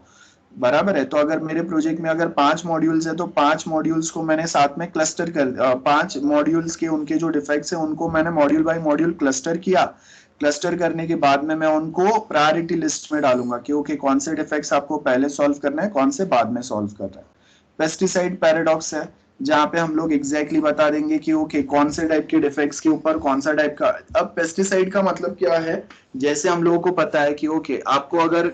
बराबर है। तो अगर मेरे प्रोजेक्ट में अगर 5 मॉड्यूल्स है तो 5 मॉड्यूल्स को मैंने साथ में क्लस्टर कर 5 मॉड्यूल्स के उनके जो डिफेक्ट्स है उनको मैंने मॉड्यूल बाय मॉड्यूल क्लस्टर किया, क्लस्टर करने के बाद में मैं उनको प्रायोरिटी लिस्ट में डालूंगा कि ओके कौन से डिफेक्ट्स आपको पहले सॉल्व करना है, कौन से बाद में सॉल्व करना है। पेस्टिसाइड पैराडॉक्स है जहाँ पे हम लोग एग्जैक्टली बता देंगे कि ओके कौन से टाइप के डिफेक्ट्स के ऊपर कौन सा टाइप का। अब पेस्टिसाइड का मतलब क्या है, जैसे हम लोगों को पता है कि ओके आपको अगर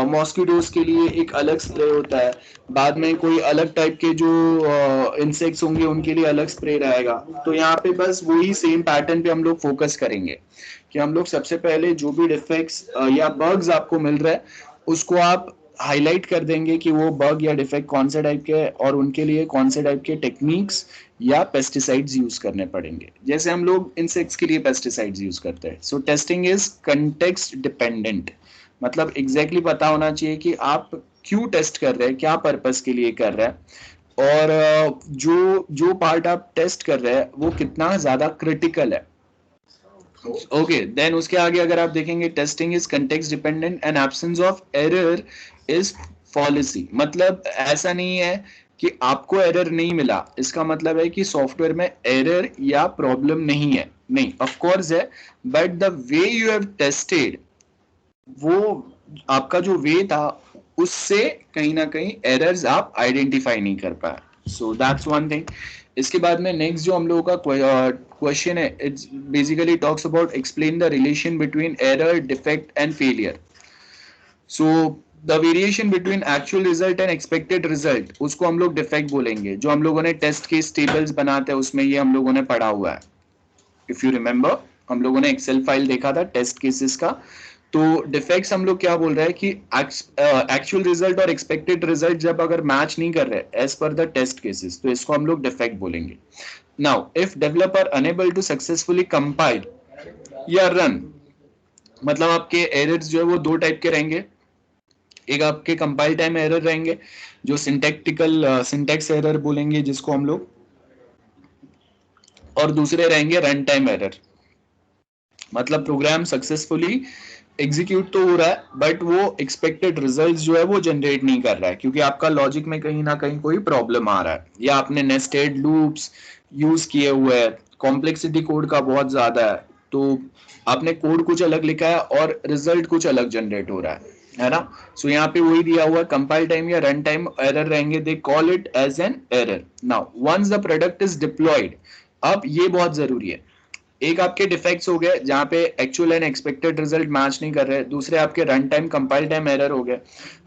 मॉस्किटोज के लिए एक अलग स्प्रे होता है, बाद में कोई अलग टाइप के जो इंसेक्ट्स होंगे उनके लिए अलग स्प्रे रहेगा। तो यहाँ पे बस वही सेम पैटर्न पे हम लोग फोकस करेंगे कि हम लोग सबसे पहले जो भी डिफेक्ट्स या बग्स आपको मिल रहा है उसको आप हाईलाइट कर देंगे कि वो बग या डिफेक्ट कौन से टाइप के है और उनके लिए कौन से टाइप के टेक्निक्स या पेस्टिसाइड्स यूज करने पड़ेंगे। जैसे हम लोग इंसेक्ट्स के लिए पेस्टिसाइड्स यूज करते हैं। सो टेस्टिंग इज कंटेक्स्ट डिपेंडेंट, मतलब एग्जैक्टली पता होना चाहिए कि आप क्यों टेस्ट कर रहे हैं, क्या पर्पस के लिए कर रहे हैं, और जो जो पार्ट आप टेस्ट कर रहे हैं वो कितना ज्यादा क्रिटिकल है। ओके देन उसके आगे अगर आप देखेंगे testing is context dependent and absence of error is policy. मतलब ऐसा नहीं है कि आपको एरर नहीं मिला इसका मतलब है कि सॉफ्टवेयर में एरर या प्रॉब्लम नहीं है, नहीं, ऑफ कोर्स है, but the way you have tested, वो आपका जो वे था उससे कहीं ना कहीं एरर्स आप आइडेंटिफाई नहीं कर पाए। So that's one thing. इसके बाद में नेक्स्ट जो हम लोगों का क्वेश्चन है, it's basically talks about explain the relation between error, defect and failure. So the variation between actual result and expected result, उसको हम लोग डिफेक्ट बोलेंगे। जो हम लोगों ने टेस्ट केस टेबल्स बनाते हैं उसमें ये हम लोगों ने पढ़ा हुआ है। इफ यू रिमेंबर हम लोगों ने एक्सेल फाइल देखा था टेस्ट केसेस का। तो डिफेक्ट्स हम लोग क्या बोल रहे हैं कि एक्चुअल रिजल्ट और एक्सपेक्टेड रिजल्ट जब अगर मैच नहीं कर रहे as per the test cases तो इसको हम लोग डिफेक्ट बोलेंगे। Now if developer unable to successfully compile या रन, मतलब आपके एरर्स जो है वो दो टाइप के रहेंगे। एक आपके कंपाइल टाइम एरर रहेंगे जो सिंटैक्स एरर बोलेंगे जिसको हम लोग, और दूसरे रहेंगे रन टाइम एरर। मतलब प्रोग्राम सक्सेसफुली एग्जीक्यूट तो हो रहा है बट वो एक्सपेक्टेड रिजल्ट्स जो है वो जनरेट नहीं कर रहा है क्योंकि आपका लॉजिक में कहीं ना कहीं कोई प्रॉब्लम आ रहा है, या आपने नेस्टेड लूप्स यूज किए हुए हैं, कॉम्प्लेक्सिटी कोड का बहुत ज्यादा है, तो आपने कोड कुछ अलग लिखा है और रिजल्ट कुछ अलग जनरेट हो रहा है ना। सो यहाँ पे वही दिया हुआ है कंपाइल टाइम या रन टाइम एरर रहेंगे, they call it as an error. Now once the product is deployed, अब ये बहुत जरूरी है, एक आपके डिफेक्ट्स हो गए जहां पे actual and expected result match नहीं कर रहे, दूसरे आपके run time compile time error हो गए।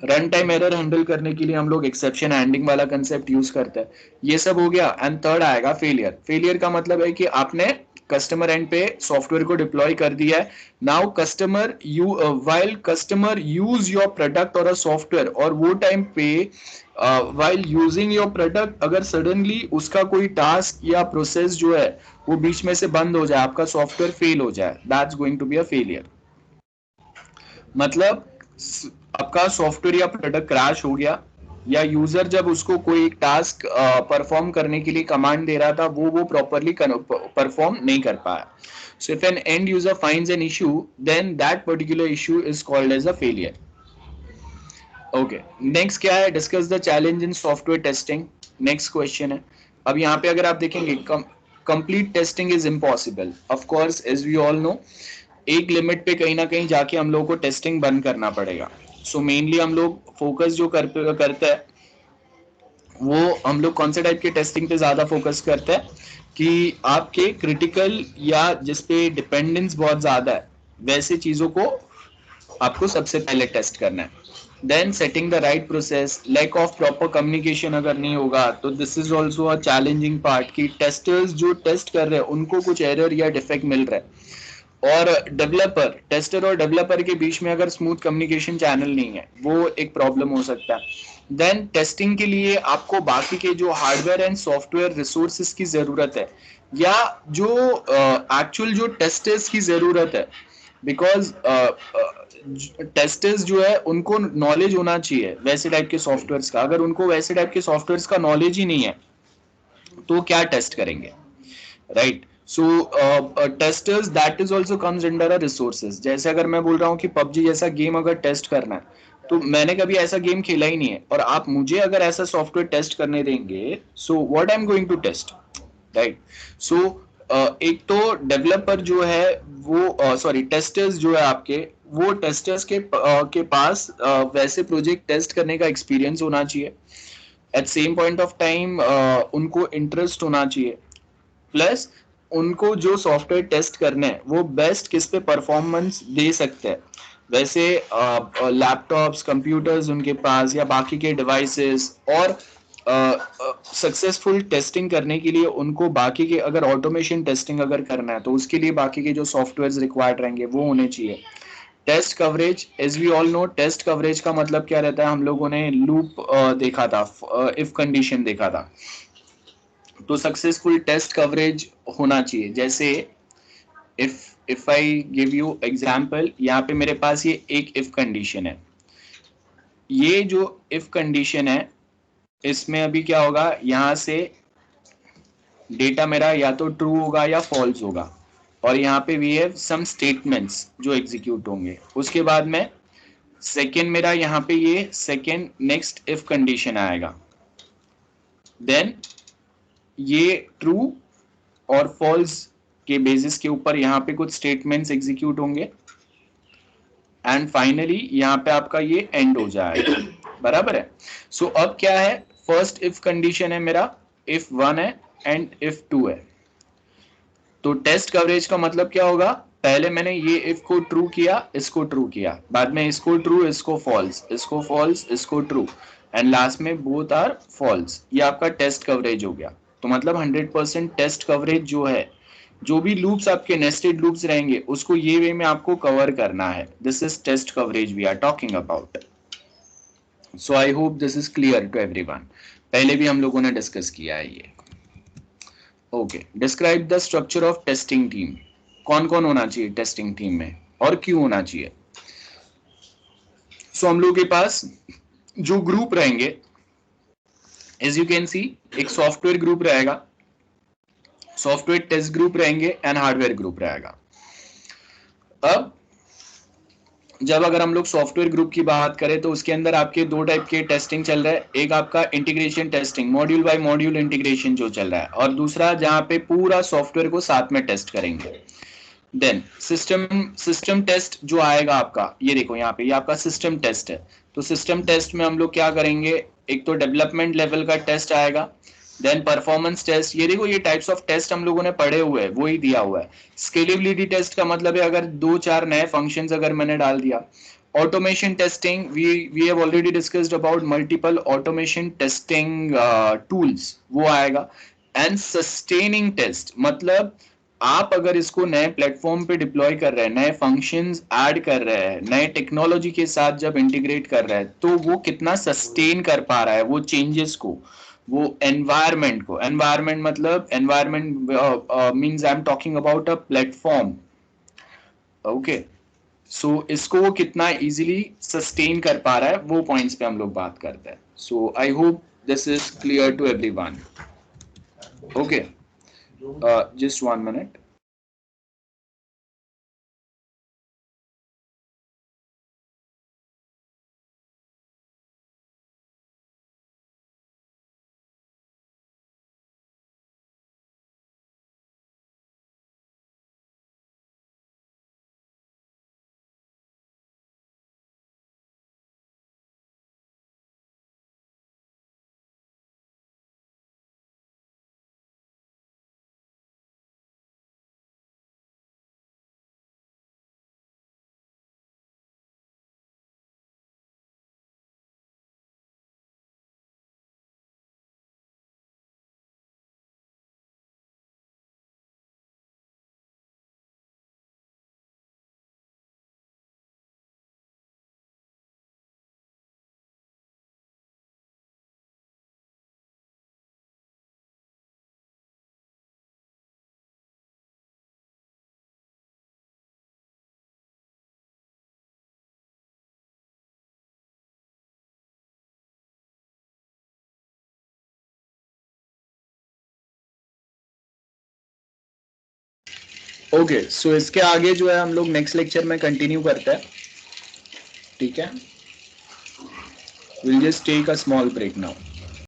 रन टाइम एरर हैंडल करने के लिए हम लोग एक्सेप्शन हैंडलिंग वाला कंसेप्ट यूज करते हैं। ये सब हो गया एंड थर्ड आएगा फेलियर। फेलियर का मतलब है कि आपने कस्टमर एंड पे सॉफ्टवेयर को डिप्लॉय कर दिया है। Now customer while customer use your product और अ सॉफ्टवेयर, और वो टाइम पे वाइल यूजिंग योर प्रोडक्ट अगर सडनली उसका कोई टास्क या प्रोसेस जो है वो बीच में से बंद हो जाए, आपका सॉफ्टवेयर फेल हो जाए, that's going to be a failure. मतलब आपका सॉफ्टवेयर या प्रोडक्ट क्रैश हो गया, या यूजर जब उसको कोई एक टास्क परफॉर्म करने के लिए कमांड दे रहा था वो प्रॉपरली परफॉर्म नहीं कर पाया। So if an end user finds an issue then that particular issue is called as a failure. Okay next क्या है, discuss the challenge in software testing. Next question है। अब यहाँ पे अगर आप देखेंगे complete testing is impossible, of course as we all know, एक लिमिट पे कहीं ना कहीं जाके हम लोग को टेस्टिंग बंद करना पड़ेगा। सो मेनली हम लोग फोकस जो करते हैं वो हम लोग कौन से टाइप के टेस्टिंग पे ज्यादा फोकस करते हैं कि आपके क्रिटिकल या जिसपे डिपेंडेंस बहुत ज्यादा है वैसे चीजों को आपको सबसे पहले टेस्ट करना है। Then setting the right process, lack of proper communication अगर नहीं होगा तो this is also a challenging part कि टेस्टर्स जो टेस्ट कर रहे हैं उनको कुछ एरर या डिफेक्ट मिल रहा है, और डेवलपर, टेस्टर और डेवलपर के बीच में अगर स्मूथ कम्युनिकेशन चैनल नहीं है वो एक प्रॉब्लम हो सकता है। देन टेस्टिंग के लिए आपको बाकी के जो हार्डवेयर एंड सॉफ्टवेयर रिसोर्सेज की जरूरत है, या जो एक्चुअल जो टेस्टर्स की जरूरत है, बिकॉज टेस्टर्स जो है उनको नॉलेज होना चाहिए वैसे टाइप के सॉफ्टवेयर्स का। अगर उनको वैसे टाइप के सॉफ्टवेयर्स का नॉलेज ही नहीं है तो क्या टेस्ट करेंगे, right. So testers that is also comes under a resources. जैसे अगर मैं बोल रहा हूँ कि पबजी जैसा गेम अगर टेस्ट करना है तो मैंने कभी ऐसा गेम खेला ही नहीं है, और आप मुझे अगर ऐसा सॉफ्टवेयर टेस्ट करने देंगे so what I am going to test, right. So एक तो डेवलपर जो है वो सॉरी टेस्टर्स जो है आपके, वो टेस्टर्स के पास वैसे प्रोजेक्ट टेस्ट करने का एक्सपीरियंस होना चाहिए। At same point of time उनको इंटरेस्ट होना चाहिए, प्लस उनको जो सॉफ्टवेयर टेस्ट करने हैं वो बेस्ट किस पे परफॉर्मेंस दे सकते हैं। वैसे लैपटॉप्स, कंप्यूटर्स उनके पास या बाकी के डिवाइसेस, और सक्सेसफुल टेस्टिंग करने के लिए उनको बाकी के, अगर ऑटोमेशन टेस्टिंग अगर करना है तो उसके लिए बाकी के जो सॉफ्टवेयर्स रिक्वायर्ड रहेंगे वो होने चाहिए। Test coverage, as we all know, test coverage का मतलब क्या रहता है, हम लोगों ने लूप देखा था, इफ कंडीशन देखा था, तो सक्सेसफुल टेस्ट कवरेज होना चाहिए। जैसे if I give you example, यहाँ पे मेरे पास ये एक इफ कंडीशन है, ये जो इफ कंडीशन है इसमें अभी क्या होगा, यहाँ से डेटा मेरा या तो ट्रू होगा या फॉल्स होगा, और यहाँ पे वी हैव सम स्टेटमेंट्स जो एग्जीक्यूट होंगे। उसके बाद में सेकेंड मेरा यहाँ पे ये सेकेंड नेक्स्ट इफ कंडीशन आएगा, देन ये ट्रू और फॉल्स के बेसिस के ऊपर यहाँ पे कुछ स्टेटमेंट्स एग्जीक्यूट होंगे, एंड फाइनली यहाँ पे आपका ये एंड हो जाएगा। बराबर है। सो अब क्या है, फर्स्ट इफ कंडीशन है मेरा, इफ 1 है एंड इफ 2 है। तो टेस्ट कवरेज का मतलब क्या होगा, पहले मैंने ये इफ को ट्रू किया, इसको ट्रू किया, बाद में इसको ट्रू, इसको फॉल्स, इसको फॉल्स, इसको ट्रू, एंड लास्ट में बोथ आर फॉल्स। ये आपका टेस्ट कवरेज हो गया। तो मतलब 100% टेस्ट कवरेज जो है, जो भी लूप्स आपके नेस्टेड लूप्स रहेंगे उसको ये वे में आपको कवर करना है। This is test coverage we are talking about. So I hope this is clear to everyone. पहले भी हम लोगों ने डिस्कस किया है ये। Okay, describe the structure of testing team. कौन कौन होना चाहिए टेस्टिंग टीम में और क्यों होना चाहिए। सो हम लोग के पास जो ग्रुप रहेंगे, एज यू कैन सी, एक सॉफ्टवेयर ग्रुप रहेगा, सॉफ्टवेयर टेस्ट ग्रुप रहेंगे एंड हार्डवेयर ग्रुप रहेगा। अब जब अगर हम लोग सॉफ्टवेयर ग्रुप की बात करें तो उसके अंदर आपके दो टाइप के टेस्टिंग चल रहा है। एक आपका integration testing, module by module integration जो चल रहा है, और दूसरा जहां पे पूरा सॉफ्टवेयर को साथ में टेस्ट करेंगे। देन सिस्टम टेस्ट जो आएगा आपका, ये देखो यहाँ पे, ये आपका सिस्टम टेस्ट है। तो सिस्टम टेस्ट में हम लोग क्या करेंगे, एक तो डेवलपमेंट लेवल का टेस्ट आएगा, देन परफॉर्मेंस टेस्ट। ये देखो, ये टाइप्स ऑफ टेस्ट हम लोगों ने पढ़े हुए हैं, वो ही दिया हुआ है। स्केलेबिलिटी टेस्ट का मतलब है अगर 2-4 नए फंक्शंस अगर मैंने डाल दिया। Automation testing, we have already discussed about multiple automation testing tools, वो आएगा। एंड सस्टेनिंग टेस्ट, मतलब आप अगर इसको नए प्लेटफॉर्म पे डिप्लॉय कर रहे हैं, नए फंक्शंस ऐड कर रहे हैं, नए टेक्नोलॉजी के साथ जब इंटीग्रेट कर रहे हैं, तो वो कितना सस्टेन कर पा रहा है वो चेंजेस को, वो एनवायरमेंट को। एनवायरमेंट मतलब, environment means I am talking about a platform. Okay, so इसको वो कितना इजीली सस्टेन कर पा रहा है, वो पॉइंट्स पे हम लोग बात करते हैं। So I hope this is clear to everyone. Okay, just 1 minute. Okay, so इसके आगे जो है हम लोग नेक्स्ट लेक्चर में कंटिन्यू करते हैं, ठीक है। Will just take a small break now.